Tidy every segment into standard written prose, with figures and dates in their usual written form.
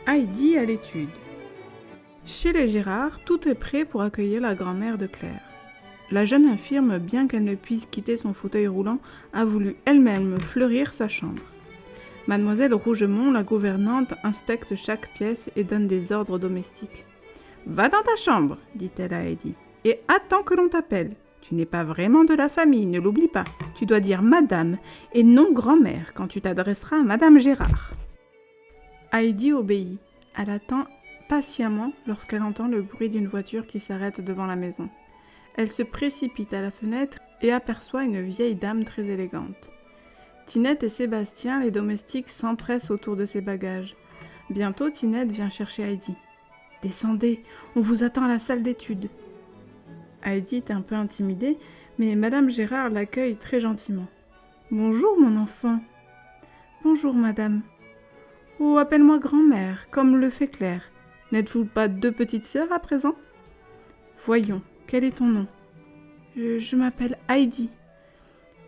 Heidi à l'étude. Chez les Gérard, tout est prêt pour accueillir la grand-mère de Claire. La jeune infirme, bien qu'elle ne puisse quitter son fauteuil roulant, a voulu elle-même fleurir sa chambre. Mademoiselle Rougemont, la gouvernante, inspecte chaque pièce et donne des ordres domestiques. « Va dans ta chambre, dit-elle à Heidi, et attends que l'on t'appelle. Tu n'es pas vraiment de la famille, ne l'oublie pas. Tu dois dire madame et non grand-mère quand tu t'adresseras à madame Gérard. » Heidi obéit. Elle attend patiemment lorsqu'elle entend le bruit d'une voiture qui s'arrête devant la maison. Elle se précipite à la fenêtre et aperçoit une vieille dame très élégante. Tinette et Sébastien, les domestiques, s'empressent autour de ses bagages. Bientôt, Tinette vient chercher Heidi. « Descendez, on vous attend à la salle d'études. » Heidi est un peu intimidée, mais madame Gérard l'accueille très gentiment. « Bonjour, mon enfant. »« Bonjour, madame. »« Oh, appelle-moi grand-mère, comme le fait Claire. N'êtes-vous pas deux petites sœurs à présent ? » « Voyons, quel est ton nom ? » Je m'appelle Heidi.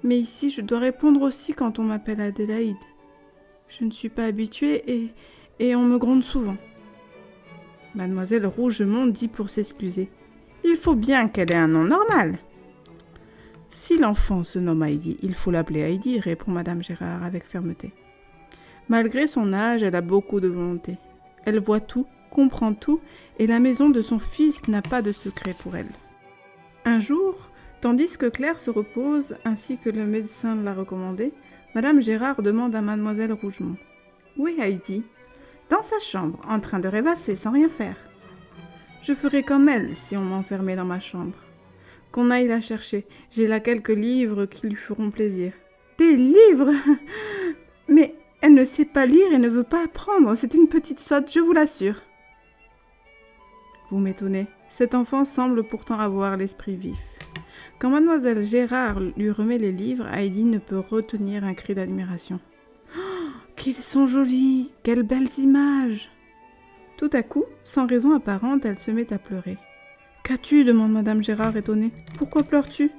Mais ici, je dois répondre aussi quand on m'appelle Adélaïde. Je ne suis pas habituée et on me gronde souvent. Mademoiselle Rougemont dit pour s'excuser. Il faut bien qu'elle ait un nom normal. Si l'enfant se nomme Heidi, il faut l'appeler Heidi, répond madame Gérard avec fermeté. Malgré son âge, elle a beaucoup de volonté. Elle voit tout, comprend tout, et la maison de son fils n'a pas de secret pour elle. Un jour, tandis que Claire se repose, ainsi que le médecin l'a recommandé, madame Gérard demande à mademoiselle Rougemont. « Où est Heidi ?»« Dans sa chambre, en train de rêvasser sans rien faire. »« Je ferais comme elle si on m'enfermait dans ma chambre. Qu'on aille la chercher, j'ai là quelques livres qui lui feront plaisir. »« Des livres ! Mais elle ne sait pas lire et ne veut pas apprendre, c'est une petite sotte, je vous l'assure. » Vous m'étonnez, cet enfant semble pourtant avoir l'esprit vif. Quand mademoiselle Gérard lui remet les livres, Heidi ne peut retenir un cri d'admiration. Oh, qu'ils sont jolis, quelles belles images! Tout à coup, sans raison apparente, elle se met à pleurer. Qu'as-tu ? Demande madame Gérard étonnée. Pourquoi pleures-tu ?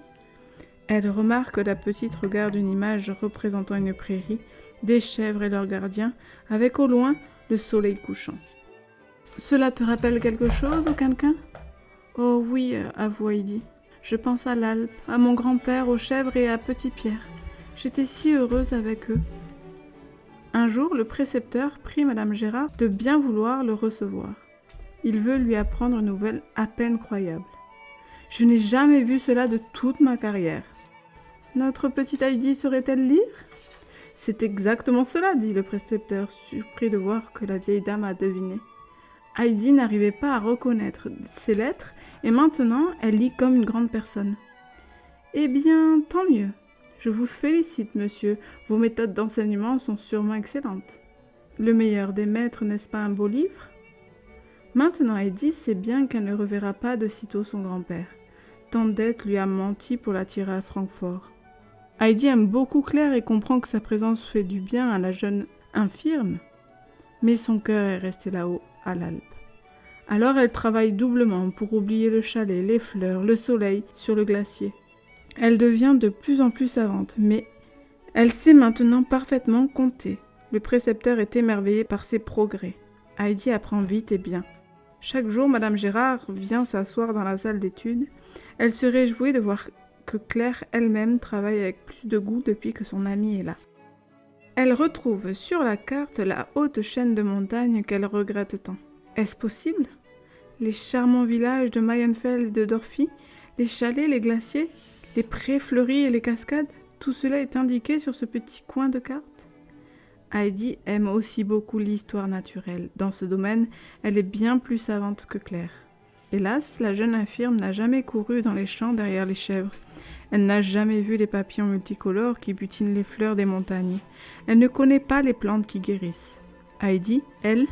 Elle remarque que la petite regarde une image représentant une prairie, des chèvres et leurs gardiens, avec au loin le soleil couchant. Cela te rappelle quelque chose, aucun ? Oh oui, avoue Heidi. Je pense à l'Alpe, à mon grand-père, aux chèvres et à Petit Pierre. J'étais si heureuse avec eux. Un jour, le précepteur prie madame Gérard de bien vouloir le recevoir. Il veut lui apprendre une nouvelle à peine croyable. Je n'ai jamais vu cela de toute ma carrière. Notre petite Heidi saurait-elle lire ? C'est exactement cela, dit le précepteur, surpris de voir que la vieille dame a deviné. Heidi n'arrivait pas à reconnaître ses lettres et maintenant elle lit comme une grande personne. Eh bien, tant mieux. Je vous félicite, monsieur. Vos méthodes d'enseignement sont sûrement excellentes. Le meilleur des maîtres, n'est-ce pas un beau livre ? Maintenant Heidi sait bien qu'elle ne reverra pas de sitôt son grand-père. Tandette lui a menti pour l'attirer à Francfort. Heidi aime beaucoup Claire et comprend que sa présence fait du bien à la jeune infirme, mais son cœur est resté là-haut, à l'Alpe. Alors elle travaille doublement pour oublier le chalet, les fleurs, le soleil sur le glacier. Elle devient de plus en plus savante, mais elle sait maintenant parfaitement compter. Le précepteur est émerveillé par ses progrès. Heidi apprend vite et bien. Chaque jour, madame Gérard vient s'asseoir dans la salle d'études. Elle se réjouit de voir que Claire elle-même travaille avec plus de goût depuis que son amie est là. Elle retrouve sur la carte la haute chaîne de montagnes qu'elle regrette tant. Est-ce possible ? Les charmants villages de Mayenfeld et de Dorphy, les chalets, les glaciers, les prés fleuris et les cascades, tout cela est indiqué sur ce petit coin de carte. Heidi aime aussi beaucoup l'histoire naturelle. Dans ce domaine, elle est bien plus savante que Claire. Hélas, la jeune infirme n'a jamais couru dans les champs derrière les chèvres. Elle n'a jamais vu les papillons multicolores qui butinent les fleurs des montagnes. Elle ne connaît pas les plantes qui guérissent. Heidi, elle,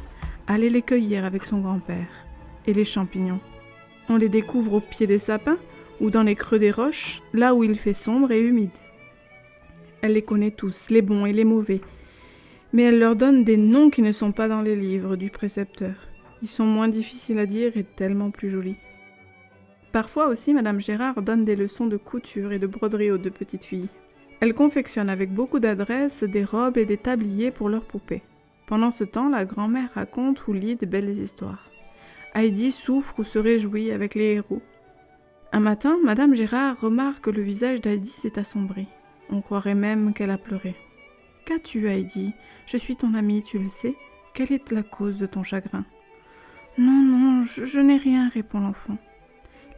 allait les cueillir avec son grand-père. Et les champignons, on les découvre au pied des sapins ou dans les creux des roches, là où il fait sombre et humide. Elle les connaît tous, les bons et les mauvais, mais elle leur donne des noms qui ne sont pas dans les livres du précepteur. Ils sont moins difficiles à dire et tellement plus jolis. Parfois aussi, madame Gérard donne des leçons de couture et de broderie aux deux petites filles. Elle confectionne avec beaucoup d'adresse des robes et des tabliers pour leurs poupées. Pendant ce temps, la grand-mère raconte ou lit de belles histoires. Heidi souffre ou se réjouit avec les héros. Un matin, Madame Gérard remarque que le visage d'Heidi s'est assombri. On croirait même qu'elle a pleuré. « Qu'as-tu, Heidi ? Je suis ton amie, tu le sais. Quelle est la cause de ton chagrin ?»« Non, je n'ai rien, répond l'enfant.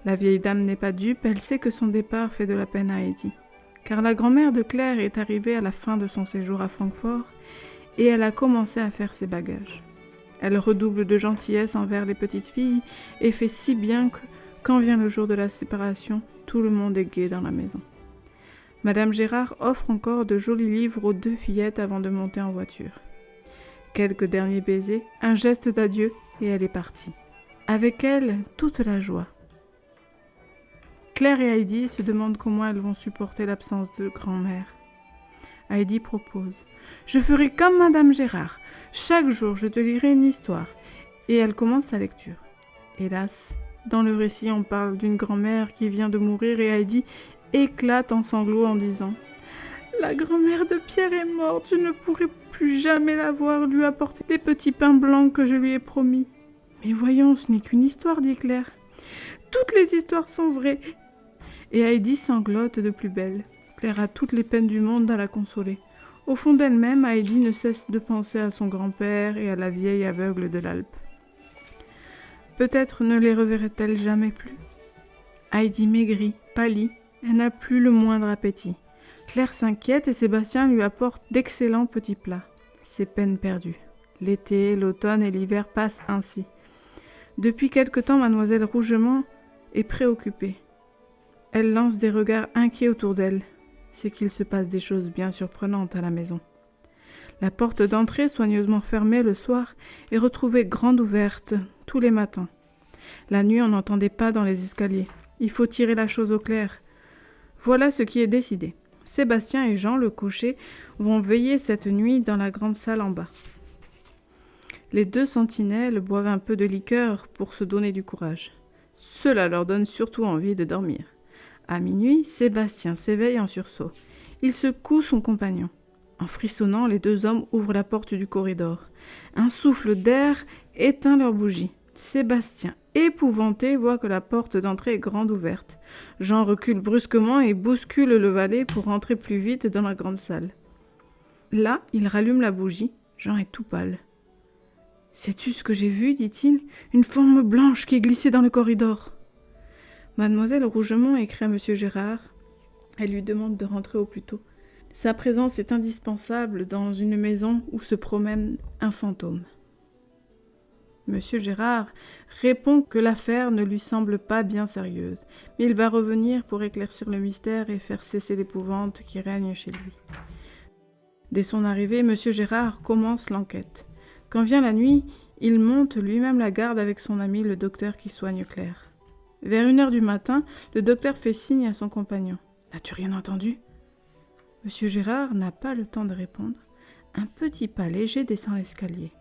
La vieille dame n'est pas dupe, elle sait que son départ fait de la peine à Heidi. Car la grand-mère de Claire est arrivée à la fin de son séjour à Francfort et elle a commencé à faire ses bagages. Elle redouble de gentillesse envers les petites filles et fait si bien que, quand vient le jour de la séparation, tout le monde est gai dans la maison. Madame Gérard offre encore de jolis livres aux 2 fillettes avant de monter en voiture. Quelques derniers baisers, un geste d'adieu et elle est partie. Avec elle, toute la joie. Claire et Heidi se demandent comment elles vont supporter l'absence de grand-mère. Heidi propose « Je ferai comme Madame Gérard. Chaque jour, je te lirai une histoire. » Et elle commence sa lecture. Hélas, dans le récit, on parle d'une grand-mère qui vient de mourir et Heidi éclate en sanglots en disant « La grand-mère de Pierre est morte, je ne pourrai plus jamais la voir lui apporter les petits pains blancs que je lui ai promis. »« Mais voyons, ce n'est qu'une histoire, dit Claire. Toutes les histoires sont vraies. » Et Heidi sanglote de plus belle. Claire a toutes les peines du monde à la consoler. Au fond d'elle-même, Heidi ne cesse de penser à son grand-père et à la vieille aveugle de l'Alpe. Peut-être ne les reverrait-elle jamais plus. Heidi maigrit, pâlit, elle n'a plus le moindre appétit. Claire s'inquiète et Sébastien lui apporte d'excellents petits plats. C'est peine perdue. L'été, l'automne et l'hiver passent ainsi. Depuis quelque temps, mademoiselle Rougemont est préoccupée. Elle lance des regards inquiets autour d'elle. C'est qu'il se passe des choses bien surprenantes à la maison. La porte d'entrée, soigneusement fermée le soir, est retrouvée grande ouverte tous les matins. La nuit, on n'entendait pas dans les escaliers. Il faut tirer la chose au clair. Voilà ce qui est décidé. Sébastien et Jean, le cocher, vont veiller cette nuit dans la grande salle en bas. Les 2 sentinelles boivent un peu de liqueur pour se donner du courage. Cela leur donne surtout envie de dormir. À minuit, Sébastien s'éveille en sursaut. Il secoue son compagnon. En frissonnant, les 2 hommes ouvrent la porte du corridor. Un souffle d'air éteint leur bougie. Sébastien, épouvanté, voit que la porte d'entrée est grande ouverte. Jean recule brusquement et bouscule le valet pour rentrer plus vite dans la grande salle. Là, il rallume la bougie. Jean est tout pâle. « Sais-tu ce que j'ai vu ?» dit-il. « Une forme blanche qui est glissée dans le corridor. » Mademoiselle Rougemont écrit à Monsieur Gérard. Elle lui demande de rentrer au plus tôt. Sa présence est indispensable dans une maison où se promène un fantôme. Monsieur Gérard répond que l'affaire ne lui semble pas bien sérieuse, mais il va revenir pour éclaircir le mystère et faire cesser l'épouvante qui règne chez lui. Dès son arrivée, Monsieur Gérard commence l'enquête. Quand vient la nuit, il monte lui-même la garde avec son ami le docteur qui soigne Claire. Vers 1h du matin, le docteur fait signe à son compagnon. « N'as-tu rien entendu ?» Monsieur Gérard n'a pas le temps de répondre. Un petit pas léger descend l'escalier.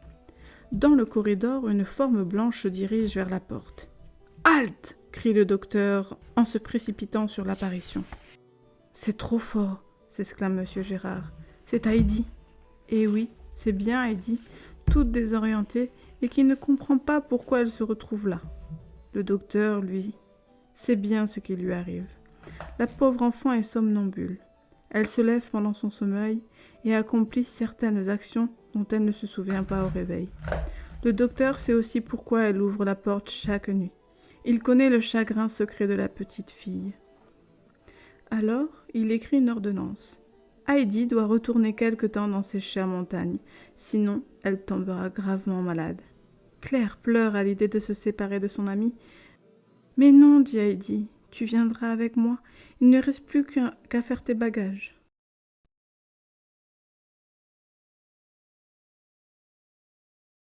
Dans le corridor, une forme blanche se dirige vers la porte. « Halte !» crie le docteur en se précipitant sur l'apparition. « C'est trop fort !» s'exclame Monsieur Gérard. « C'est Heidi !» Et oui, c'est bien Heidi, toute désorientée et qui ne comprend pas pourquoi elle se retrouve là. Le docteur, lui, sait bien ce qui lui arrive. La pauvre enfant est somnambule. Elle se lève pendant son sommeil et accomplit certaines actions dont elle ne se souvient pas au réveil. Le docteur sait aussi pourquoi elle ouvre la porte chaque nuit. Il connaît le chagrin secret de la petite fille. Alors, il écrit une ordonnance. Heidi doit retourner quelque temps dans ses chères montagnes, sinon elle tombera gravement malade. Claire pleure à l'idée de se séparer de son amie. « Mais non, dit Heidi, tu viendras avec moi, il ne reste plus qu'à faire tes bagages. »